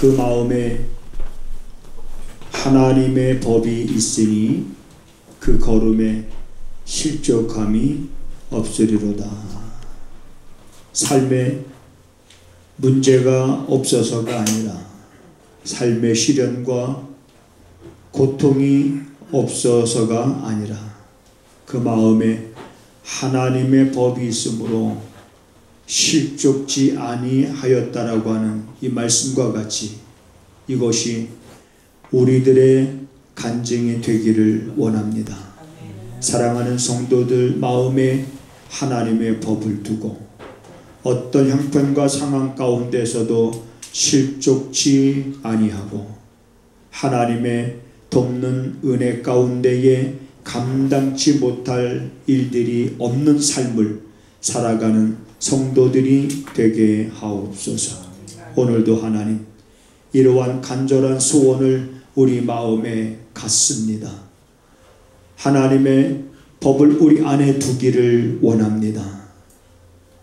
그 마음에 하나님의 법이 있으니 그 걸음에 실족함이 없으리로다. 삶에 문제가 없어서가 아니라 삶의 시련과 고통이 없어서가 아니라 그 마음에 하나님의 법이 있으므로 실족지 아니하였다라고 하는 이 말씀과 같이 이것이 우리들의 간증이 되기를 원합니다. 사랑하는 성도들 마음에 하나님의 법을 두고 어떤 형편과 상황 가운데서도 실족지 아니하고 하나님의 돕는 은혜 가운데에 감당치 못할 일들이 없는 삶을 살아가는 성도들이 되게 하옵소서. 오늘도 하나님 이러한 간절한 소원을 우리 마음에 갖습니다. 하나님의 법을 우리 안에 두기를 원합니다.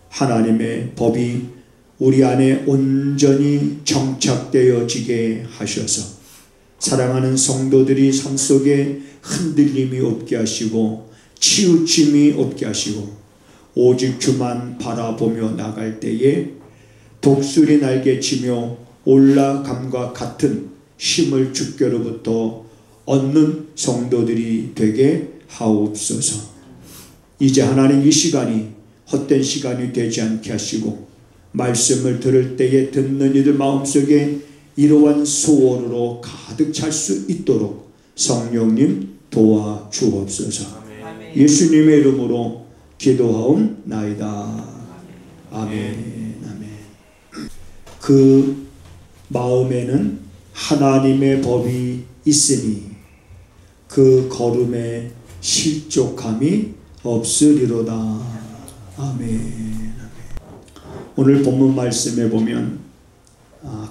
하나님의 법이 우리 안에 온전히 정착되어지게 하셔서 사랑하는 성도들이 삶 속에 흔들림이 없게 하시고 치우침이 없게 하시고 오직 주만 바라보며 나갈 때에 독수리 날개치며 올라감과 같은 힘을 주께로부터 얻는 성도들이 되게 하옵소서. 이제 하나님 이 시간이 헛된 시간이 되지 않게 하시고 말씀을 들을 때에 듣는 이들 마음속에 이러한 소원으로 가득 찰 수 있도록 성령님 도와주옵소서. 예수님의 이름으로 기도하옵나이다. 아멘. 아멘. 그 마음에는 하나님의 법이 있으니 그 걸음에 실족함이 없으리로다. 아멘. 오늘 본문 말씀에 보면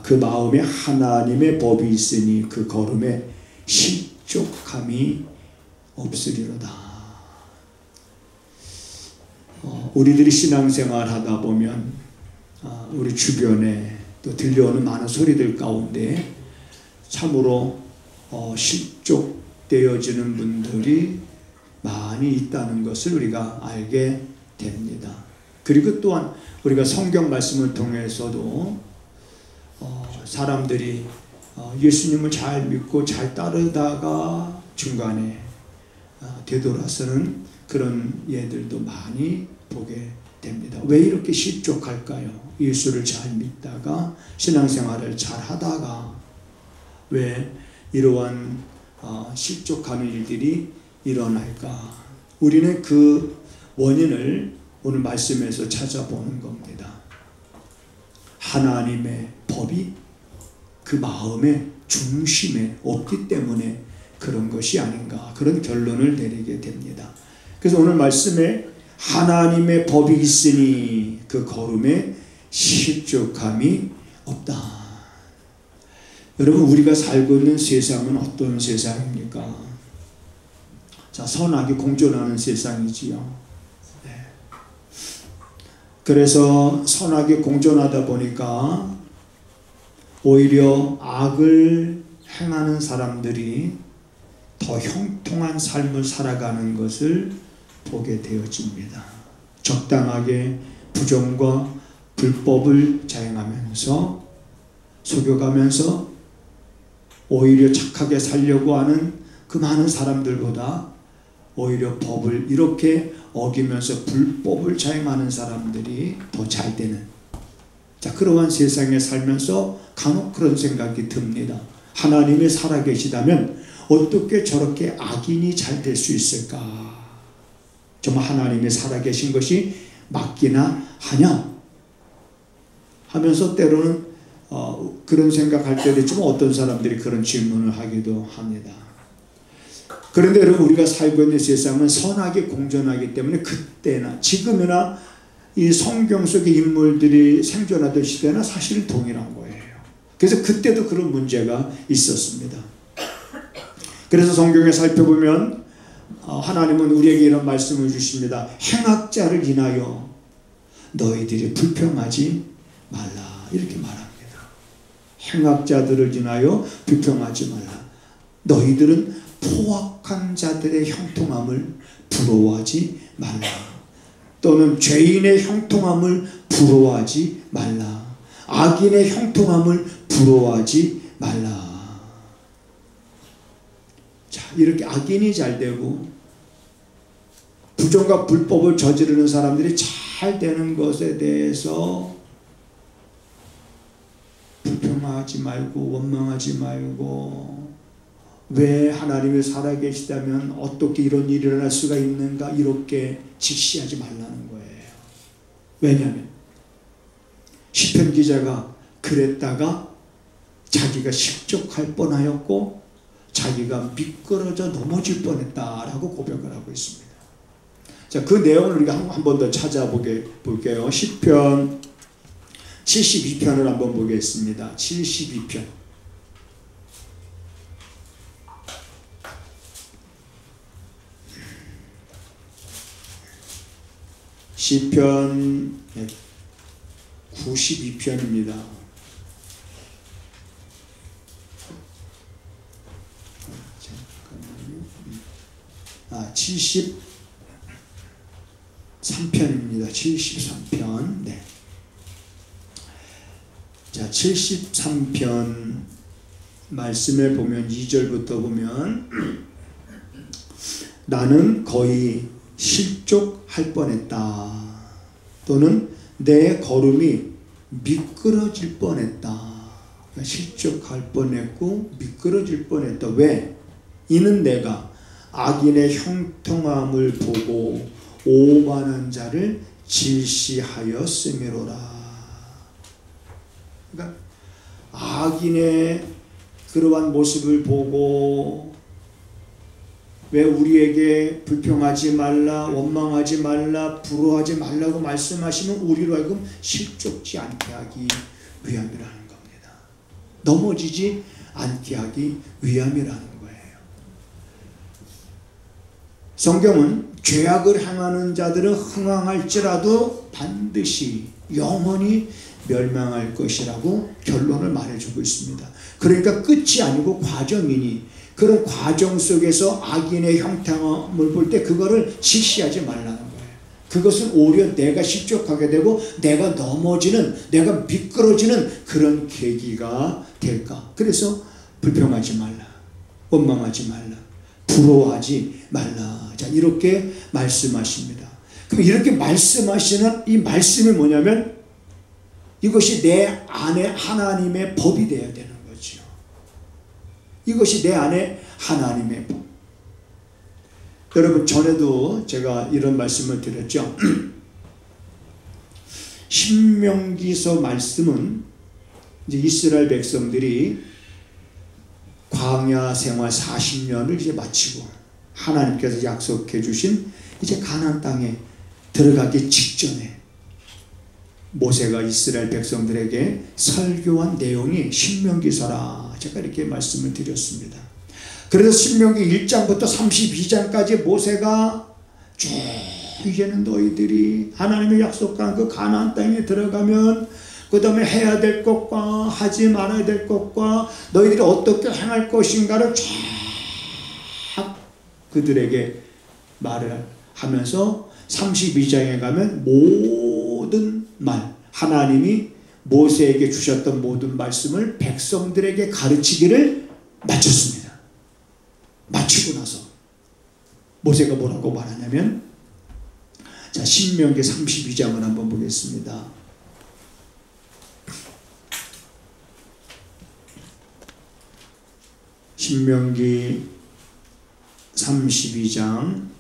그 마음에 하나님의 법이 있으니 그 걸음에 실족함이 없으리로다. 우리들이 신앙생활 하다 보면 우리 주변에 또 들려오는 많은 소리들 가운데 참으로 실족되어지는 분들이 많이 있다는 것을 우리가 알게 됩니다. 그리고 또한 우리가 성경 말씀을 통해서도 사람들이 예수님을 잘 믿고 잘 따르다가 중간에 되돌아서는 그런 예들도 많이 보게 됩니다. 왜 이렇게 실족할까요? 예수를 잘 믿다가 신앙생활을 잘 하다가 왜 이러한 실족하는 일들이 일어날까? 우리는 그 원인을 오늘 말씀에서 찾아보는 겁니다. 하나님의 법이 그 마음의 중심에 없기 때문에 그런 것이 아닌가, 그런 결론을 내리게 됩니다. 그래서 오늘 말씀에 하나님의 법이 있으니 그 걸음에 실족함이 없다. 여러분, 우리가 살고 있는 세상은 어떤 세상입니까? 자, 선악이 공존하는 세상이지요. 네. 그래서 선악이 공존하다 보니까 오히려 악을 행하는 사람들이 더 형통한 삶을 살아가는 것을 보게 되어집니다. 적당하게 부정과 불법을 자행하면서 속여가면서 오히려 착하게 살려고 하는 그 많은 사람들보다 오히려 법을 이렇게 어기면서 불법을 자행하는 사람들이 더 잘 되는, 자, 그러한 세상에 살면서 간혹 그런 생각이 듭니다. 하나님이 살아계시다면 어떻게 저렇게 악인이 잘 될 수 있을까? 정말 하나님이 살아계신 것이 맞기나 하냐? 하면서 때로는 그런 생각할 때도 있지만 어떤 사람들이 그런 질문을 하기도 합니다. 그런데 여러분, 우리가 살고 있는 세상은 선악이 공존하기 때문에 그때나 지금이나 이 성경 속의 인물들이 생존하던 시대나 사실 동일한 거예요. 그래서 그때도 그런 문제가 있었습니다. 그래서 성경에 살펴보면 하나님은 우리에게 이런 말씀을 주십니다. 행악자를 인하여 너희들이 불평하지 말라, 이렇게 말합니다. 행악자들을 인하여 불평하지 말라. 너희들은 포악한 자들의 형통함을 부러워하지 말라. 또는 죄인의 형통함을 부러워하지 말라. 악인의 형통함을 부러워하지 말라. 자, 이렇게 악인이 잘 되고 부정과 불법을 저지르는 사람들이 잘 되는 것에 대해서 불평하지 말고 원망하지 말고, 왜 하나님이 살아계시다면 어떻게 이런 일이 일어날 수가 있는가, 이렇게 직시하지 말라는 거예요. 왜냐하면 시편 기자가 그랬다가 자기가 실족할 뻔하였고 자기가 미끄러져 넘어질 뻔했다라고 고백을 하고 있습니다. 자, 그 내용을 우리가 한 번 더 찾아볼게요. 시편 72편을 한번 보겠습니다. 72편. 시편 92편입니다. 73편입니다. 73편. 네. 자, 73편 말씀에 보면 2절부터 보면 나는 거의 실족할 뻔했다. 또는 내 걸음이 미끄러질 뻔했다. 실족할 뻔했고 미끄러질 뻔했다. 왜? 이는 내가 악인의 형통함을 보고 오만한 자를 질시하였음이로라. 그러니까 악인의 그러한 모습을 보고, 왜 우리에게 불평하지 말라, 원망하지 말라, 부러워하지 말라고 말씀하시면 우리로 하여금 실족지 않게 하기 위함이라는 겁니다. 넘어지지 않게 하기 위함이라는 거예요. 성경은 죄악을 행하는 자들은 흥황할지라도 반드시 영원히 멸망할 것이라고 결론을 말해주고 있습니다. 그러니까 끝이 아니고 과정이니, 그런 과정 속에서 악인의 형통함을 볼 때 그거를 직시하지 말라는 거예요. 그것은 오히려 내가 실족하게 되고 내가 넘어지는, 내가 미끄러지는 그런 계기가 될까. 그래서 불평하지 말라, 원망하지 말라, 부러워하지 말라. 자, 이렇게 말씀하십니다. 그럼 이렇게 말씀하시는 이 말씀이 뭐냐면 이것이 내 안에 하나님의 법이 되어야 되는 거죠. 이것이 내 안에 하나님의 법. 여러분, 전에도 제가 이런 말씀을 드렸죠. 신명기서 말씀은 이제 이스라엘 백성들이 광야 생활 40년을 이제 마치고 하나님께서 약속해 주신 이제 가나안 땅에 들어가기 직전에 모세가 이스라엘 백성들에게 설교한 내용이 신명기서라. 제가 이렇게 말씀을 드렸습니다. 그래서 신명기 1장부터 32장까지 모세가 쭉 이제는 너희들이 하나님의 약속한 그 가나안 땅에 들어가면 그 다음에 해야 될 것과 하지 말아야 될 것과 너희들이 어떻게 행할 것인가를 쫙 그들에게 말을 하면서 32장에 가면 모든 말, 하나님이 모세에게 주셨던 모든 말씀을 백성들에게 가르치기를 마쳤습니다. 마치고 나서 모세가 뭐라고 말하냐면, 자, 신명기 32장을 한번 보겠습니다. 신명기 32장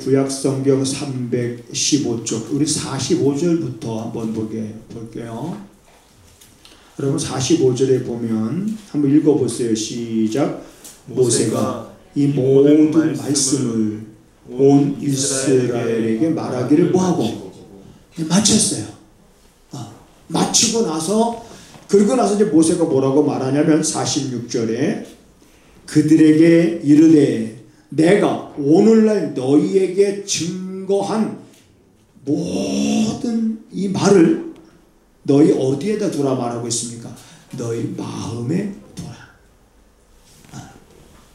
구약성경 315쪽, 우리 45절부터 한번 볼게요. 여러분, 45절에 보면 한번 읽어보세요. 시작. 모세가 이 모든 말씀을 온 이스라엘에게 말하기를 뭐하고? 마쳤어요. 마치고 나서, 그러고 나서 이제 모세가 뭐라고 말하냐면 46절에 그들에게 이르되 내가 오늘날 너희에게 증거한 모든 이 말을 너희 어디에다 두라 말하고 있습니까? 너희 마음에 두라.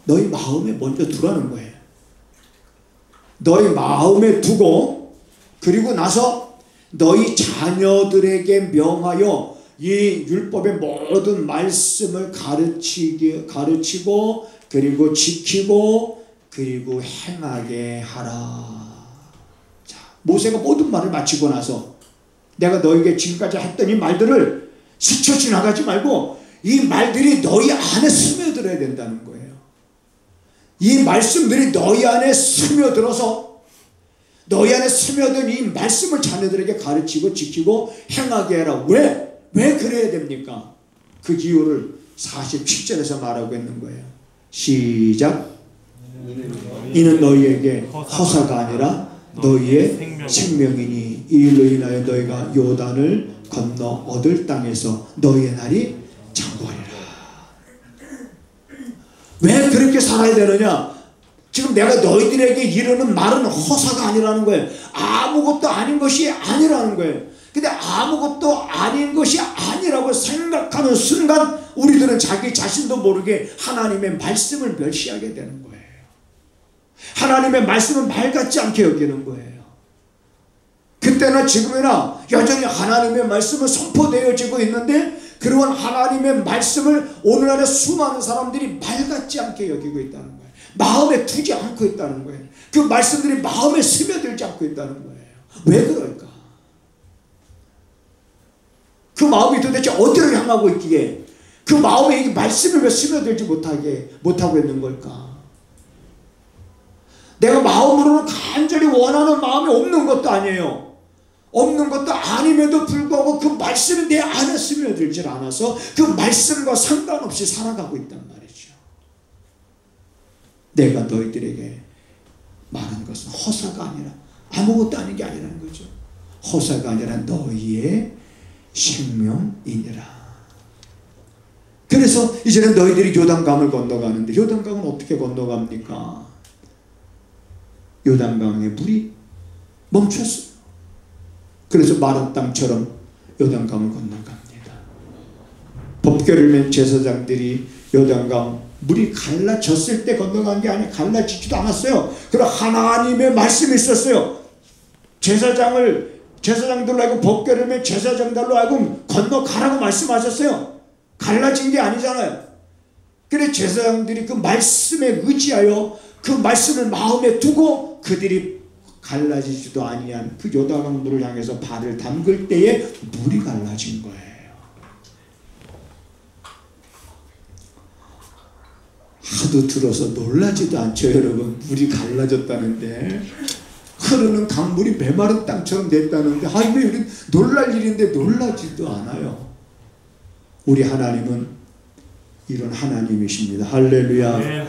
너희 마음에 먼저 두라는 거예요. 너희 마음에 두고 그리고 나서 너희 자녀들에게 명하여 이 율법의 모든 말씀을 가르치고 그리고 지키고 그리고 행하게 하라. 자, 모세가 모든 말을 마치고 나서 내가 너에게 지금까지 했던 이 말들을 스쳐 지나가지 말고 이 말들이 너희 안에 스며들어야 된다는 거예요. 이 말씀들이 너희 안에 스며들어서 너희 안에 스며든 이 말씀을 자녀들에게 가르치고 지키고 행하게 해라. 왜 그래야 됩니까? 그 이유를 47절에서 말하고 있는 거예요. 시작. 이는 너희에게 허사가 아니라 너희의 생명이니 이 일로 인하여 너희가 요단을 건너 얻을 땅에서 너희의 날이 장구하리라. 왜 그렇게 살아야 되느냐? 지금 내가 너희들에게 이르는 말은 허사가 아니라는 거예요. 아무것도 아닌 것이 아니라는 거예요. 근데 아무것도 아닌 것이 아니라고 생각하는 순간 우리들은 자기 자신도 모르게 하나님의 말씀을 멸시하게 되는 거예요. 하나님의 말씀은 말 같지 않게 여기는 거예요. 그때나 지금이나 여전히 하나님의 말씀은 선포되어지고 있는데 그러한 하나님의 말씀을 오늘날의 수많은 사람들이 말 같지 않게 여기고 있다는 거예요. 마음에 두지 않고 있다는 거예요. 그 말씀들이 마음에 스며들지 않고 있다는 거예요. 왜 그럴까? 그 마음이 도대체 어디로 향하고 있기에 그 마음에 이 말씀을 왜 스며들지 못하고 있는 걸까? 내가 마음으로는 간절히 원하는 마음이 없는 것도 아니에요. 없는 것도 아님에도 불구하고 그 말씀이 내 안에 스며들질 않아서 그 말씀과 상관없이 살아가고 있단 말이죠. 내가 너희들에게 말한 것은 허사가 아니라 아무것도 아닌 게 아니라는 거죠. 허사가 아니라 너희의 생명이니라. 그래서 이제는 너희들이 요단강을 건너가는데 요단강은 어떻게 건너갑니까? 요단강의 물이 멈췄어요. 그래서 마른 땅처럼 요단강을 건너갑니다. 법궤를 맨 제사장들이 요단강 물이 갈라졌을 때 건너간 게 아니라 갈라지지도 않았어요. 그럼 하나님의 말씀이 있었어요. 제사장들로 하여금 법궤를 맨 제사장들로 하여금 건너가라고 말씀하셨어요. 갈라진 게 아니잖아요. 그래 제사장들이 그 말씀에 의지하여 그 말씀을 마음에 두고 그들이 갈라지지도 아니한 그 요단강 물을 향해서 발을 담글 때에 물이 갈라진 거예요. 하도 들어서 놀라지도 않죠, 여러분. 물이 갈라졌다는데 흐르는 강물이 메마른 땅처럼 됐다는데 왜 우리 놀랄 일인데 놀라지도 않아요. 우리 하나님은 이런 하나님이십니다. 할렐루야.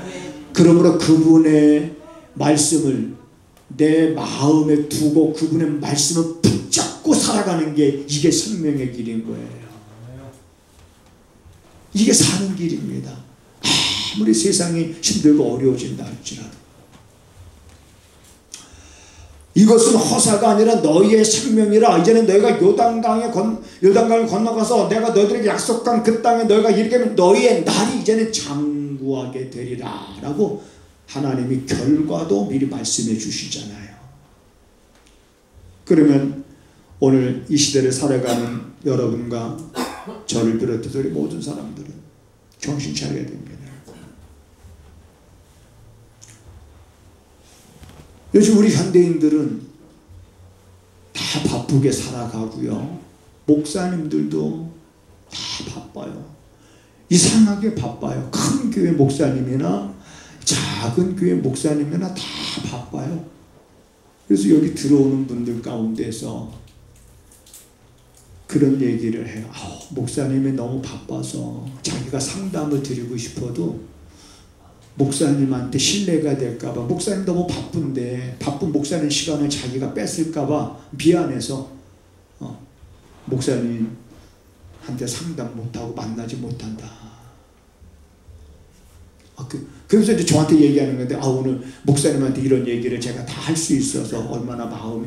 그러므로 그분의 말씀을 내 마음에 두고 그분의 말씀을 붙잡고 살아가는 게 이게 생명의 길인 거예요. 이게 사는 길입니다. 아무리 세상이 힘들고 어려워진다 할지라도 이것은 허사가 아니라 너희의 생명이라. 이제는 너희가 요단강을 건너가서 내가 너희들에게 약속한 그 땅에 너희가 이르게 하면 너희의 날이 이제는 장구하게 되리라 라고 하나님이 결과도 미리 말씀해 주시잖아요. 그러면 오늘 이 시대를 살아가는 여러분과 저를 비롯해서 우리 모든 사람들은 정신 차려야 됩니다. 요즘 우리 현대인들은 다 바쁘게 살아가고요. 목사님들도 다 바빠요. 이상하게 바빠요. 큰 교회 목사님이나 작은 교회 목사님이나 다 바빠요. 그래서 여기 들어오는 분들 가운데서 그런 얘기를 해요. 목사님이 너무 바빠서 자기가 상담을 드리고 싶어도 목사님한테 신뢰가 될까봐, 목사님 너무 바쁜데 바쁜 목사님 시간을 자기가 뺏을까봐 미안해서 목사님한테 상담 못하고 만나지 못한다. 그래서 이제 저한테 얘기하는 건데 오늘 목사님한테 이런 얘기를 제가 다 할 수 있어서 얼마나 마음이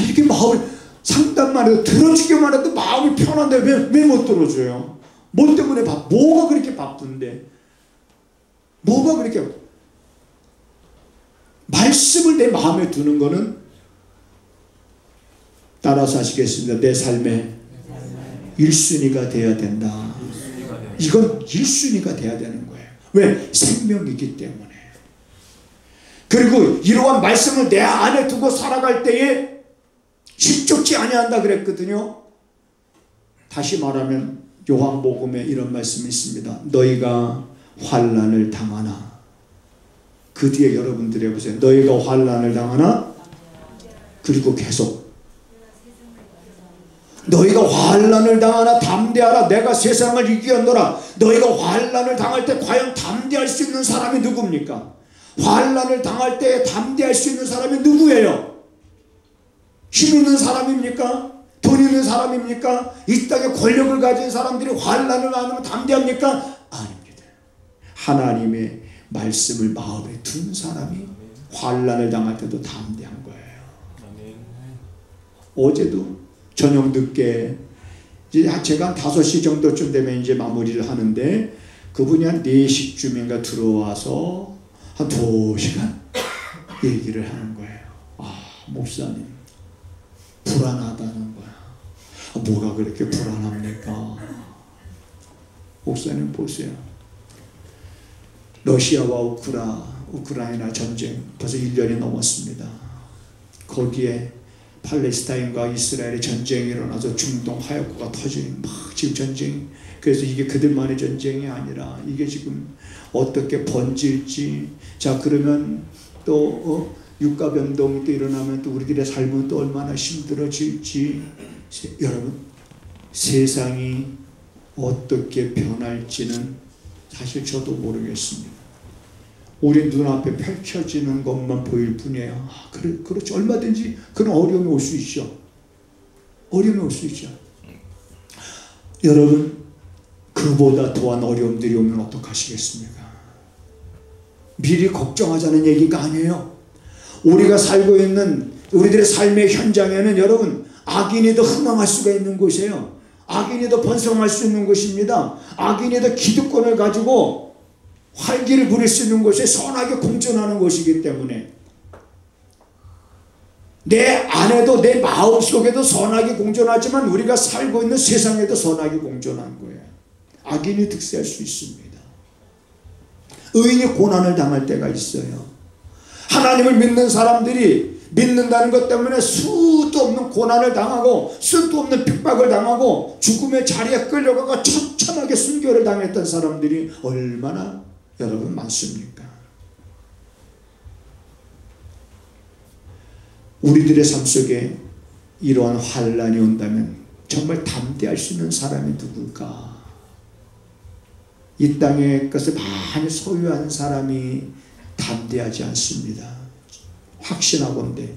이렇게 마음을 상담만 해도 들어주기만 해도 마음이 편한데 왜 못 들어줘요? 뭐 때문에 뭐가 그렇게 바쁜데? 뭐가 그렇게 말씀을 내 마음에 두는 거는 따라서 하시겠습니다. 내 삶의 1순위가 돼야 된다. 이건 1순위가 돼야 되는 거예요. 왜? 생명이기 때문에. 그리고 이러한 말씀을 내 안에 두고 살아갈 때에 힘좋지 아니한다 그랬거든요. 다시 말하면 요한복음에 이런 말씀이 있습니다. 너희가 환난을 당하나. 그 뒤에 여러분들이 해보세요. 너희가 환난을 당하나. 그리고 계속 너희가 환난을 당하나 담대하라. 내가 세상을 이기었노라. 너희가 환난을 당할 때 과연 담대할 수 있는 사람이 누굽니까? 환난을 당할 때 담대할 수 있는 사람이 누구예요? 힘 있는 사람입니까? 돈 있는 사람입니까? 이 땅에 권력을 가진 사람들이 환난을 안 하면 담대합니까? 아닙니다. 하나님의 말씀을 마음에 둔 사람이 환난을 당할 때도 담대한 거예요. 어제도 저녁 늦게 이제 제가 한 5시 정도쯤 되면 이제 마무리를 하는데 그분이 한 4시쯤인가 들어와서 한 2시간 얘기를 하는 거예요. 아, 목사님 불안하다는 거야. 뭐가 그렇게 불안합니까? 목사님 보세요. 러시아와 우크라이나 전쟁 벌써 1년이 넘었습니다. 거기에 팔레스타인과 이스라엘의 전쟁이 일어나서 중동 하역구가 터지는 막 지금 전쟁. 그래서 이게 그들만의 전쟁이 아니라 이게 지금 어떻게 번질지. 자, 그러면 또 유가 변동이 또 일어나면 또 우리들의 삶은 또 얼마나 힘들어질지. 여러분, 세상이 어떻게 변할지는 사실 저도 모르겠습니다. 우리 눈앞에 펼쳐지는 것만 보일 뿐이에요. 그렇죠. 얼마든지 그런 어려움이 올 수 있죠. 어려움이 올 수 있죠. 여러분, 그보다 더한 어려움들이 오면 어떡하시겠습니까? 미리 걱정하자는 얘기가 아니에요. 우리가 살고 있는 우리들의 삶의 현장에는 여러분, 악인이 더 흥황할 수가 있는 곳이에요. 악인이 더 번성할 수 있는 곳입니다. 악인이 더 기득권을 가지고 활기를 부릴 수 있는 곳에 선하게 공존하는 곳이기 때문에 내 안에도 내 마음속에도 선하게 공존하지만 우리가 살고 있는 세상에도 선하게 공존하는 거예요. 악인이 득세할 수 있습니다. 의인이 고난을 당할 때가 있어요. 하나님을 믿는 사람들이 믿는다는 것 때문에 수도 없는 고난을 당하고 수도 없는 핍박을 당하고 죽음의 자리에 끌려가고 처참하게 순교를 당했던 사람들이 얼마나 여러분 많습니까? 우리들의 삶 속에 이러한 환난이 온다면 정말 담대할 수 있는 사람이 누굴까? 이 땅의 것을 많이 소유한 사람이 담대하지 않습니다. 확신하건대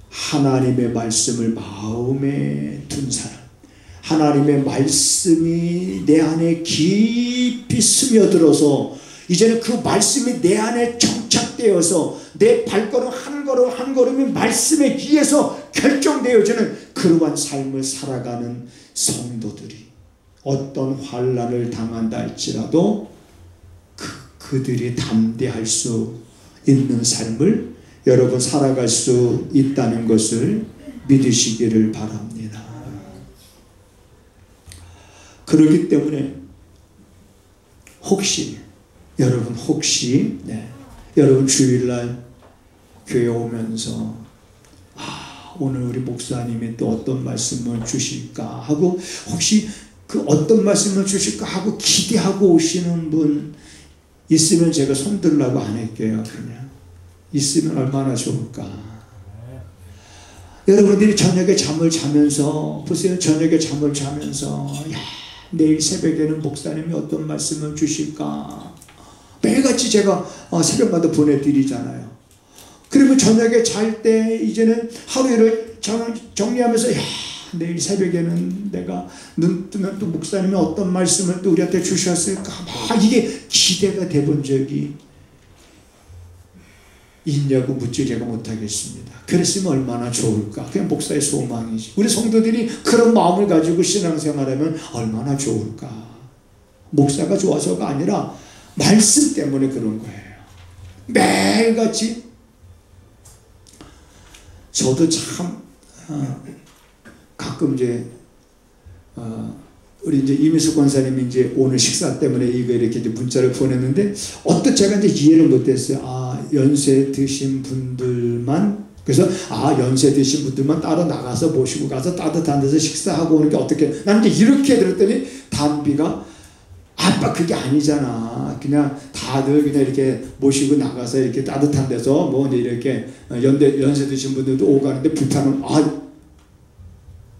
하나님의 말씀을 마음에 둔 사람, 하나님의 말씀이 내 안에 깊이 스며들어서 이제는 그 말씀이 내 안에 정착되어서 내 발걸음 한 걸음 한 걸음이 말씀에 의해서 결정되어지는 그러한 삶을 살아가는 성도들이 어떤 환난을 당한다 할지라도 그들이 담대할 수 있는 삶을 여러분 살아갈 수 있다는 것을 믿으시기를 바랍니다. 그렇기 때문에 여러분 주일날 교회 오면서 오늘 우리 목사님이 또 어떤 말씀을 주실까 하고 혹시 그 어떤 말씀을 주실까 하고 기대하고 오시는 분 있으면 제가 손 들라고 안 할게요. 그냥 있으면 얼마나 좋을까. 여러분들이 저녁에 잠을 자면서 보세요. 저녁에 잠을 자면서 내일 새벽에는 목사님이 어떤 말씀을 주실까. 매일같이 제가 새벽마다 보내드리잖아요. 그리고 저녁에 잘 때 이제는 하루를 정리하면서 내일 새벽에는 내가 눈 뜨면 또 목사님이 어떤 말씀을 또 우리한테 주셨을까. 막 이게 기대가 돼본 적이 있냐고 묻지 제가 못하겠습니다. 그랬으면 얼마나 좋을까. 그냥 목사의 소망이지. 우리 성도들이 그런 마음을 가지고 신앙생활하면 얼마나 좋을까. 목사가 좋아서가 아니라 말씀 때문에 그런 거예요. 매일같이. 저도 참 가끔 이제 우리 이제 이민숙 권사님이 이제 오늘 식사 때문에 이거 이렇게 이제 문자를 보냈는데, 제가 이제 이해를 못했어요. 연세 드신 분들만, 그래서 연세 드신 분들만 따로 나가서 모시고 가서 따뜻한 데서 식사하고 오는 게 어떻게, 나는 이제 이렇게 들었더니 담비가 아빠 그게 아니잖아. 그냥 다들 그냥 이렇게 모시고 나가서 이렇게 따뜻한 데서 뭐 이제 이렇게 연세 드신 분들도 오고 가는데 불편은,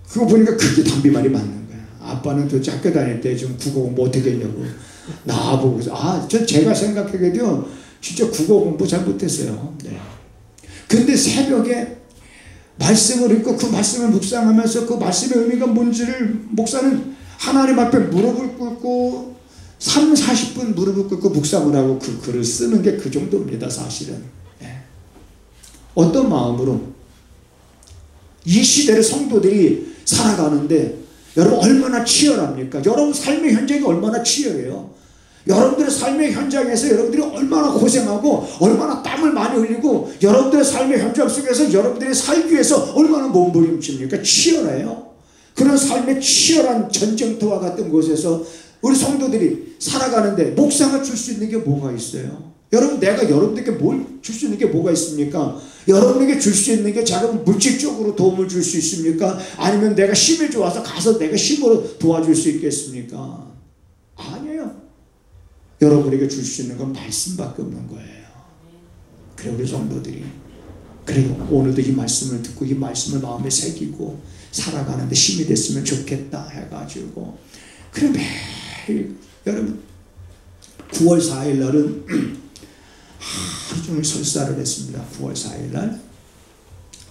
그거 보니까 그게 담비 말이 맞는 거야. 아빠는 도대체 학교 다닐 때 좀 국어 공부 어떻게 했냐고 나보고서, 제가 생각하기에도 진짜 국어 공부 잘 못했어요. 네. 근데 새벽에 말씀을 읽고 그 말씀을 묵상하면서 그 말씀의 의미가 뭔지를 목사는 하나님 앞에 무릎을 꿇고 40분 무릎을 꿇고 묵상을 하고 그 글을 쓰는 게 그 정도입니다. 사실은. 네. 어떤 마음으로 이 시대의 성도들이 살아가는데 여러분 얼마나 치열합니까? 여러분 삶의 현장이 얼마나 치열해요. 여러분들의 삶의 현장에서 여러분들이 얼마나 고생하고 얼마나 땀을 많이 흘리고 여러분들의 삶의 현장 속에서 여러분들이 살기 위해서 얼마나 몸부림칩니까? 치열해요. 그런 삶의 치열한 전쟁터와 같은 곳에서 우리 성도들이 살아가는데 목사가 줄 수 있는 게 뭐가 있어요? 여러분, 내가 여러분들께 뭘 줄 수 있는 게 뭐가 있습니까? 여러분에게 줄 수 있는 게 작은 물질적으로 도움을 줄 수 있습니까? 아니면 내가 힘이 좋아서 가서 내가 힘으로 도와줄 수 있겠습니까? 아니에요. 여러분에게 줄 수 있는 건 말씀밖에 없는 거예요. 그래, 우리 성도들이 그래요. 오늘도 이 말씀을 듣고 이 말씀을 마음에 새기고 살아가는데 힘이 됐으면 좋겠다 해가지고, 그래 매일 여러분 9월 4일 날은 하루 종일 설사를 했습니다. 9월 4일 날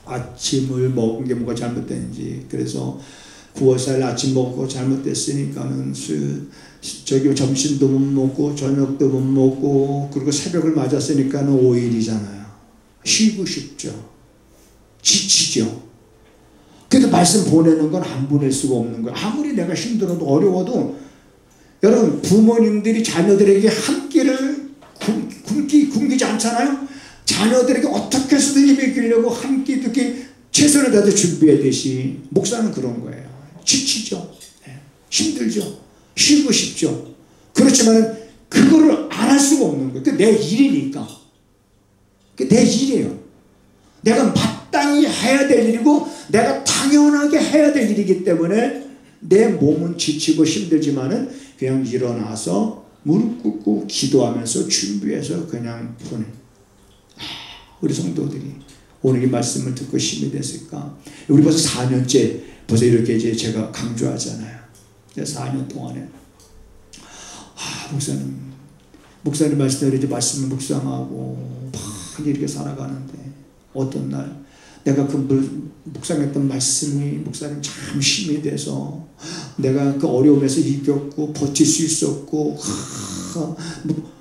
아침을 먹은 게 뭐가 잘못됐는지, 그래서 9월 4일 아침 먹고 잘못됐으니까는 점심도 못 먹고 저녁도 못 먹고, 그리고 새벽을 맞았으니까는 5일이잖아요. 쉬고 싶죠. 지치죠. 근데 말씀 보내는 건 안 보낼 수가 없는 거예요. 아무리 내가 힘들어도 어려워도 여러분, 부모님들이 자녀들에게 한 끼를 굶기지 않잖아요. 자녀들에게 어떻게 해서든 먹이려고 한 끼 두 끼 최선을 다해 준비하듯이 목사는 그런 거예요. 지치죠. 힘들죠. 쉬고 싶죠. 그렇지만 그거를 안 할 수가 없는 거예요. 내 일이니까. 내 일이에요. 내가 마땅히 해야 될 일이고 내가 당연하게 해야 될 일이기 때문에 내 몸은 지치고 힘들지만은 그냥 일어나서 무릎 꿇고 기도하면서 준비해서 그냥 보내. 우리 성도들이 오늘 이 말씀을 듣고 힘이 됐을까? 우리 벌써 4년째 벌써 이렇게 이제 제가 강조하잖아요. 4년 동안에 목사님 말씀대로 이제 말씀을 묵상하고 막 이렇게 살아가는데 어떤 날 내가 그 묵상했던 말씀이 목사님 참 힘이 돼서 내가 그 어려움에서 이겼고 버틸 수 있었고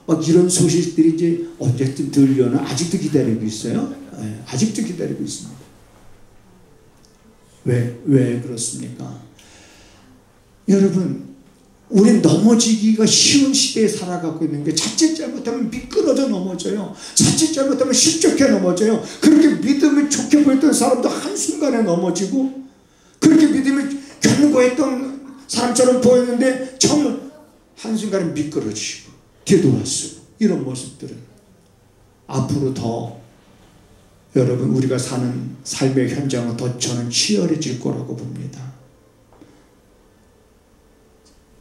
막 이런 소식들이 이제 어쨌든 들려는 아직도 기다리고 있어요. 네, 아직도 기다리고 있습니다. 왜 그렇습니까? 여러분, 우린 넘어지기가 쉬운 시대에 살아가고 있는 게 자칫 잘못하면 미끄러져 넘어져요. 자칫 잘못하면 실족해 넘어져요. 그렇게 믿음이 좋게 보였던 사람도 한순간에 넘어지고 그렇게 믿음이 견고했던 사람처럼 보였는데 정말 한순간에 미끄러지고 뒤돌아서고 이런 모습들은 앞으로 더 여러분 우리가 사는 삶의 현장은 더 저는 치열해질 거라고 봅니다.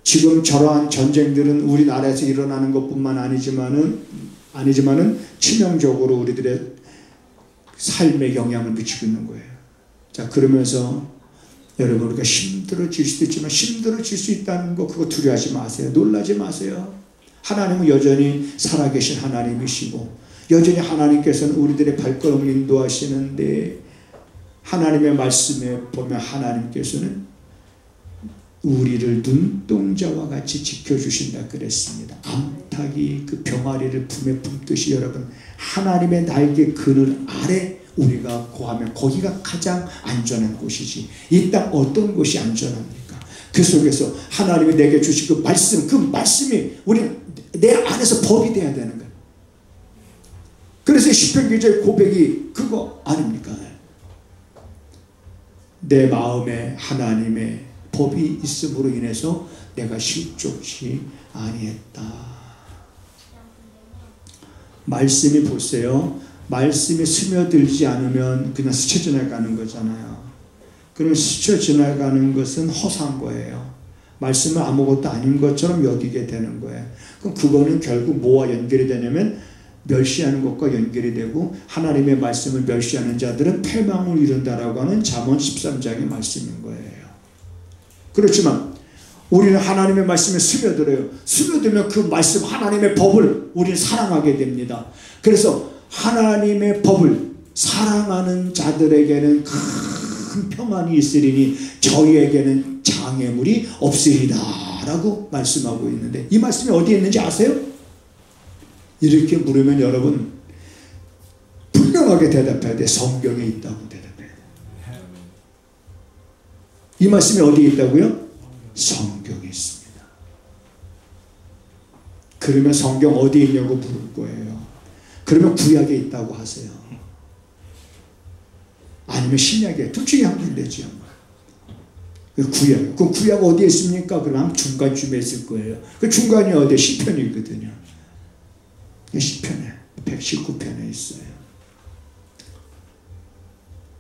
지금 저러한 전쟁들은 우리나라에서 일어나는 것뿐만 아니지만은 치명적으로 우리들의 삶에 영향을 미치고 있는 거예요. 자, 그러면서 여러분 우리가 힘들어질 수도 있지만 힘들어질 수 있다는 거 그거 두려워하지 마세요. 놀라지 마세요. 하나님은 여전히 살아계신 하나님이시고 여전히 하나님께서는 우리들의 발걸음을 인도하시는데 하나님의 말씀에 보면 하나님께서는 우리를 눈동자와 같이 지켜주신다 그랬습니다. 말타기 그 병아리를 품에 품듯이 여러분 하나님의 날개 그늘 아래 우리가 거하면 거기가 가장 안전한 곳이지. 이 땅 어떤 곳이 안전합니까? 그 속에서 하나님이 내게 주신 그 말씀, 그 말씀이 우리 내 안에서 법이 돼야 되는 거예요. 그래서 시편 기자의 고백이 그거 아닙니까? 내 마음에 하나님의 법이 있음으로 인해서 내가 실족치 아니했다. 말씀이 보세요. 말씀이 스며들지 않으면 그냥 스쳐 지나가는 거잖아요. 그럼 스쳐 지나가는 것은 허사한 거예요. 말씀은 아무것도 아닌 것처럼 여기게 되는 거예요. 그럼 그거는 결국 뭐와 연결이 되냐면 멸시하는 것과 연결이 되고 하나님의 말씀을 멸시하는 자들은 패망을 이룬다라고 하는 잠언 13장의 말씀인 거예요. 그렇지만 우리는 하나님의 말씀에 스며들어요. 스며들면 그 말씀 하나님의 법을 우리는 사랑하게 됩니다. 그래서 하나님의 법을 사랑하는 자들에게는 큰 평안이 있으리니 저희에게는 장애물이 없으리라 라고 말씀하고 있는데 이 말씀이 어디에 있는지 아세요? 이렇게 물으면 여러분 분명하게 대답해야 돼. 성경에 있다고 대답해야 돼. 이 말씀이 어디에 있다고요? 성경에 있습니다. 그러면 성경 어디에 있냐고 물을 거예요. 그러면 구약에 있다고 하세요. 아니면 신약에, 둘 중에 한 군데지요. 구약. 그럼 구약 어디에 있습니까? 그럼 중간쯤에 있을 거예요. 그 중간이 어디에? 시편이거든요. 시편에 119편에 있어요.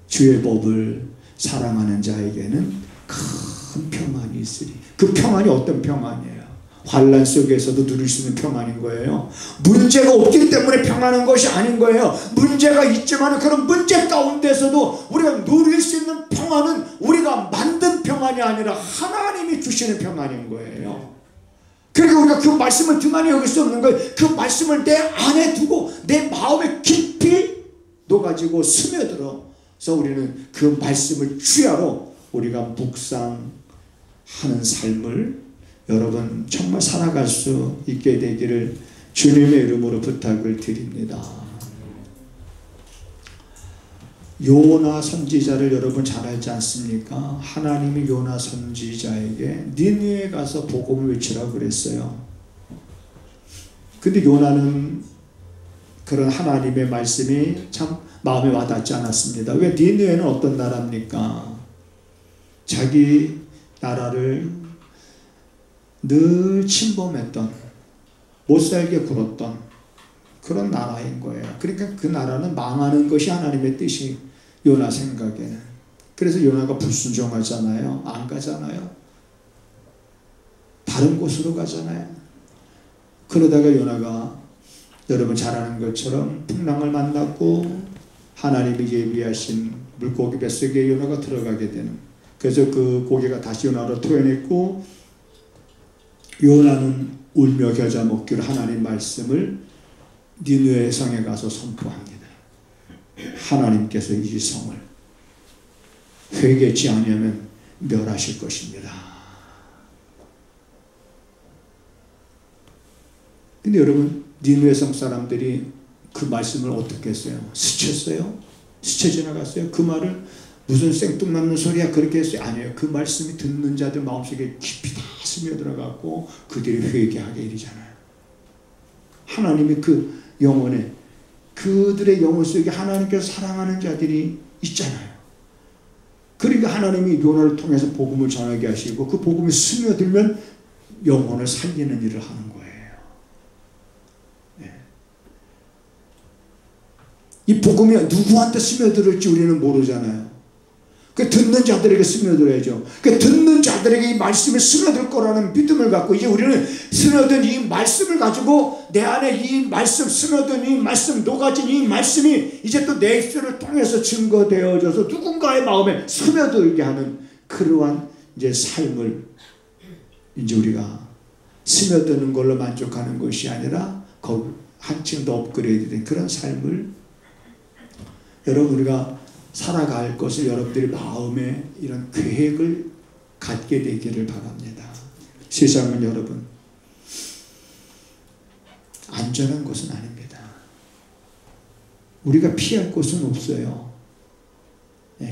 주의 법을 사랑하는 자에게는 큰 평안이 있으리. 그 평안이 어떤 평안이에요? 환난 속에서도 누릴 수 있는 평안인 거예요. 문제가 없기 때문에 평안한 것이 아닌 거예요. 문제가 있지만 그런 문제 가운데서도 우리가 누릴 수 있는 평안은 우리가 만든 평안이 아니라 하나님이 주시는 평안인 거예요. 그러니까 우리가 그 말씀을 등한히 여길 수 없는 거예요. 그 말씀을 내 안에 두고 내 마음에 깊이 녹아지고 스며들어서 우리는 그 말씀을 주야로 우리가 묵상하는 삶을 여러분 정말 살아갈 수 있게 되기를 주님의 이름으로 부탁을 드립니다. 요나 선지자를 여러분 잘 알지 않습니까? 하나님이 요나 선지자에게 니느웨에 가서 복음을 외치라고 그랬어요. 근데 요나는 그런 하나님의 말씀이 참 마음에 와닿지 않았습니다. 왜? 니느웨는 어떤 나라입니까? 자기 나라를 늘 침범했던, 못살게 굴었던 그런 나라인 거예요. 그러니까 그 나라는 망하는 것이 하나님의 뜻이 요나 생각에는. 그래서 요나가 불순종하잖아요. 안 가잖아요. 다른 곳으로 가잖아요. 그러다가 요나가 여러분 잘 아는 것처럼 풍랑을 만났고 하나님이 예비하신 물고기 뱃속에 요나가 들어가게 되는. 그래서 그 고기가 다시 요나로 토해냈고 요나는 울며 겨자 먹기로 하나님 말씀을 니느웨 성에 가서 선포합니다. 하나님께서 이 성을 회개치 아니하면 멸하실 것입니다. 근데 여러분 니느웨 성 사람들이 그 말씀을 어떻게 했어요? 스쳤어요? 스쳐 지나갔어요? 그 말을 무슨 생뚱맞는 소리야 그렇게 했어요? 아니에요. 그 말씀이 듣는 자들 마음속에 깊이 다 스며들어가고 그들이 회개하게 일이잖아요. 하나님이 그 영혼에 그들의 영혼 속에 하나님께서 사랑하는 자들이 있잖아요. 그러니까 하나님이 요나를 통해서 복음을 전하게 하시고 그 복음이 스며들면 영혼을 살리는 일을 하는 거예요. 네. 이 복음이 누구한테 스며들을지 우리는 모르잖아요. 그 듣는 자들에게 스며들어야죠. 그 듣는 자들에게 이 말씀이 스며들 거라는 믿음을 갖고 이제 우리는 스며든 이 말씀을 가지고 내 안에 이 말씀 스며든 이 말씀 녹아진 이 말씀이 이제 또 내 입술을 통해서 증거되어져서 누군가의 마음에 스며들게 하는 그러한 이제 삶을 이제 우리가 스며드는 걸로 만족하는 것이 아니라 거기 한층 더 업그레이드된 그런 삶을 여러분 우리가 살아갈 것을 여러분들이 마음에 이런 계획을 갖게 되기를 바랍니다. 세상은 여러분 안전한 곳은 아닙니다. 우리가 피할 곳은 없어요.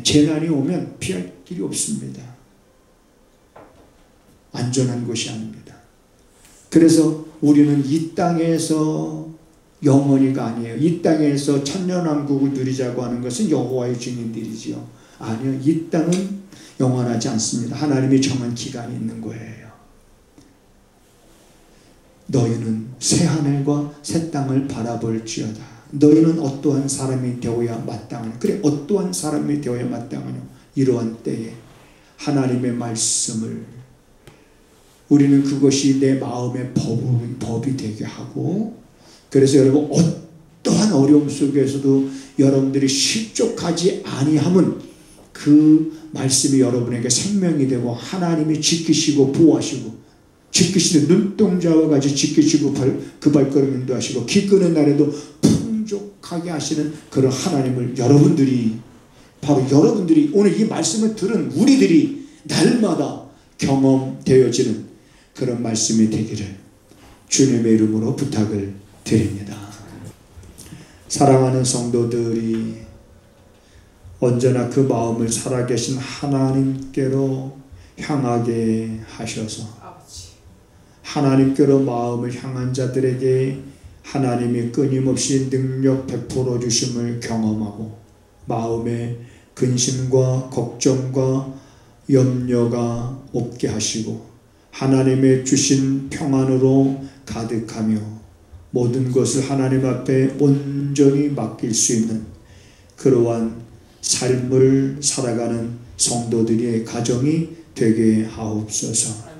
재난이 오면 피할 길이 없습니다. 안전한 곳이 아닙니다. 그래서 우리는 이 땅에서 영원히가 아니에요. 이 땅에서 천년왕국을 누리자고 하는 것은 여호와의 증인들이지요. 아니요, 이 땅은 영원하지 않습니다. 하나님이 정한 기간이 있는 거예요. 너희는 새 하늘과 새 땅을 바라볼지어다. 너희는 어떠한 사람이 되어야 마땅하냐. 그래, 어떠한 사람이 되어야 마땅하냐. 이러한 때에 하나님의 말씀을 우리는 그것이 내 마음의 법이 되게 하고, 그래서 여러분 어떠한 어려움 속에서도 여러분들이 실족하지 아니함은 그 말씀이 여러분에게 생명이 되고 하나님이 지키시고 보호하시고 지키시는 눈동자와 같이 지키시고 그 발걸음 인도하시고 기근의 날에도 풍족하게 하시는 그런 하나님을 여러분들이, 바로 여러분들이 오늘 이 말씀을 들은 우리들이 날마다 경험되어지는 그런 말씀이 되기를 주님의 이름으로 부탁을 드립니다. 사랑하는 성도들이 언제나 그 마음을 살아계신 하나님께로 향하게 하셔서 하나님께로 마음을 향한 자들에게 하나님이 끊임없이 능력 베풀어 주심을 경험하고 마음에 근심과 걱정과 염려가 없게 하시고 하나님의 주신 평안으로 가득하며 모든 것을 하나님 앞에 온전히 맡길 수 있는 그러한 삶을 살아가는 성도들의 가정이 되게 하옵소서.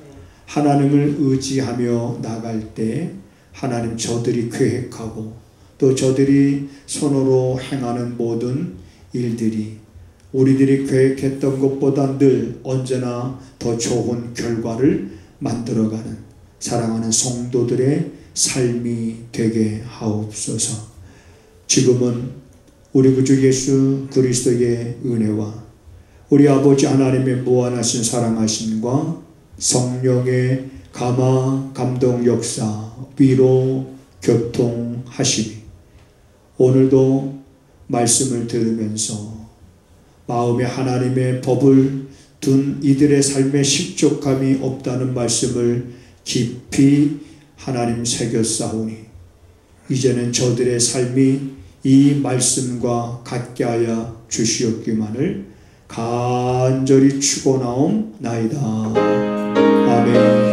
하나님을 의지하며 나갈 때 하나님 저들이 계획하고 또 저들이 손으로 행하는 모든 일들이 우리들이 계획했던 것보다 늘 언제나 더 좋은 결과를 만들어가는 사랑하는 성도들의 삶이 되게 하옵소서. 지금은 우리 구주 예수 그리스도의 은혜와 우리 아버지 하나님의 무한하신 사랑하심과 성령의 감화 감동 역사 위로 교통하심이 오늘도 말씀을 들으면서 마음에 하나님의 법을 둔 이들의 삶에 실족함이 없다는 말씀을 깊이 하나님 새겼사오니 이제는 저들의 삶이 이 말씀과 같게 하여 주시옵기만을 간절히 축원하옵나이다. 아멘.